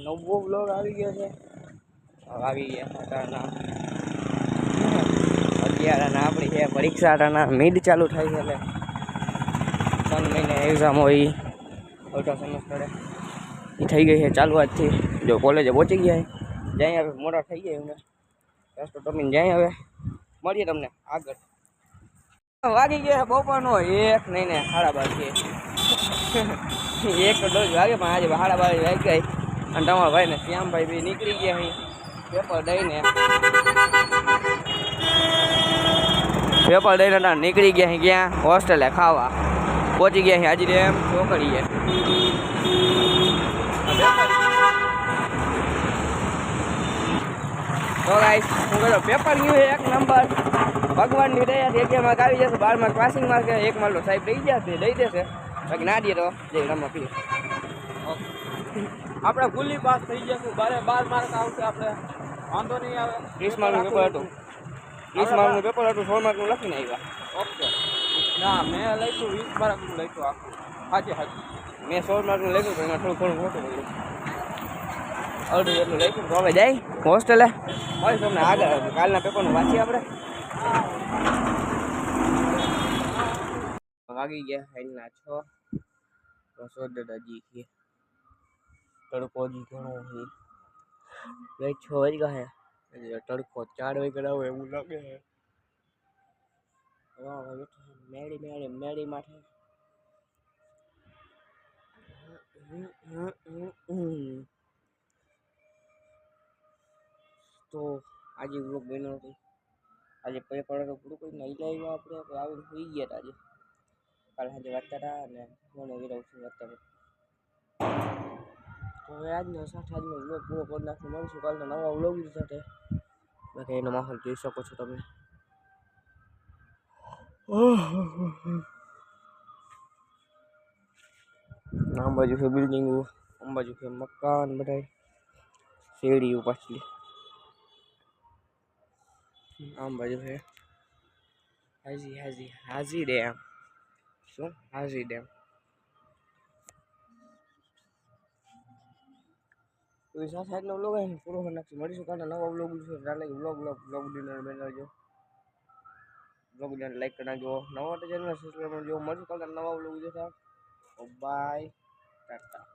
નવો બ્લોગ આવી ગયો છે. આવી ગયા અત્યારના 11 આપણી છે પરીક્ષાના મિડ ચાલુ થાય છે એટલે 3 મહિને એક્ઝામ હોય ઓછા સેમેસ્ટરે એ થઈ ગઈ છે ચાલુ આજથી. જો કોલેજે પહોંચી ગયા જાય હવે મોડા થઈ ગયા એમને રસ્તો ટમીને જાય. હવે મળીએ તમને આગળ. વાગી ગયા બપોરનો 1 નહીં ને 12:30 1 તો દોઢ વાગે પણ આજે 12:30 વાગી ગઈ. અને તમારા ભાઈ ને શ્યામભાઈ બી નીકળી ગયા અહીં પેપર દઈને નીકળી ગયા અહીં ક્યાં હોસ્ટેલે ખાવા પહોંચી ગયા અહીં હાજી એમ ચોકડીએ. તો ગાઈસ હું કહ્યું પેપર ગયું છે 1 નંબર. ભગવાનની દયા છે એમાં આવી જશે 12 પાસિંગ માર્ક 1 માર્ક સાહેબ દઈ દેશે બાકી ના દે તો જઈ રમવા પીએ. આપણે ફૂલી પાસ થઈ જશું 12 માર્ક આવશે આપણે વાંધો નહીં આવે. 30 માર્કનું પેપર હતું 30 માર્કનું પેપર હતું 16 માર્કનું લખીને આવ્યા. ઓકે ના મેં લખ્યું 20 માર્કનું લખ્યું આખું. હાજી મેં 16 માર્કનું લખ્યું તો એમાં થોડું ખોટું બોલ્યું અડધું એટલું લખ્યું. તો હવે જાય હોસ્ટેલે હોય તમને આગળ કાલના પેપરનું વાંચીએ આપણે. વાગી ગયા હાઈના 6 તો દાદાજી છે તડકો જી ઘણો છે. 6 વાગ્યા હે તડકો 4 વાગ્યા હોય એવું લાગે છે. મેળી માટે તો આજે વ્લોગ બન્યો હતો. આજે પેપર તો પૂરું કોઈ નહીં લાવ્યા આપણે આવીને સુઈ ગયા હતા. આજે કાલે સાંજે વાંચતા હતા અને મને વિરાવ છું વાંચતા. તો હવે આજનો વ્લોગ પૂરો કરી નાખશું. મળીશું કાલના નવા વ્લોગ સાથે. બાકી એનો માહોલ જોઈ શકો છો તમે. આમ બાજુ છે બિલ્ડિંગો, આમ બાજુ છે મકાન બધા શેરીઓ પાછલી. આમ બાજુ છે હાજી ડેમ. શું હાજી ડેમ તો સાઈડનો વ્લોગ પૂરો કરી નાખશું. મળીશું કાલના નવા વ્લોગ વ્લોગ ડિનર બનાવજો. વ્લોગ ડિનર લાઈક કરી નાખજો. નવા ચેનલ સબસ્ક્રાઈબ કરજો. મળીશું કાલના નવા વ્લોગ જોતા. બાય ટાટા.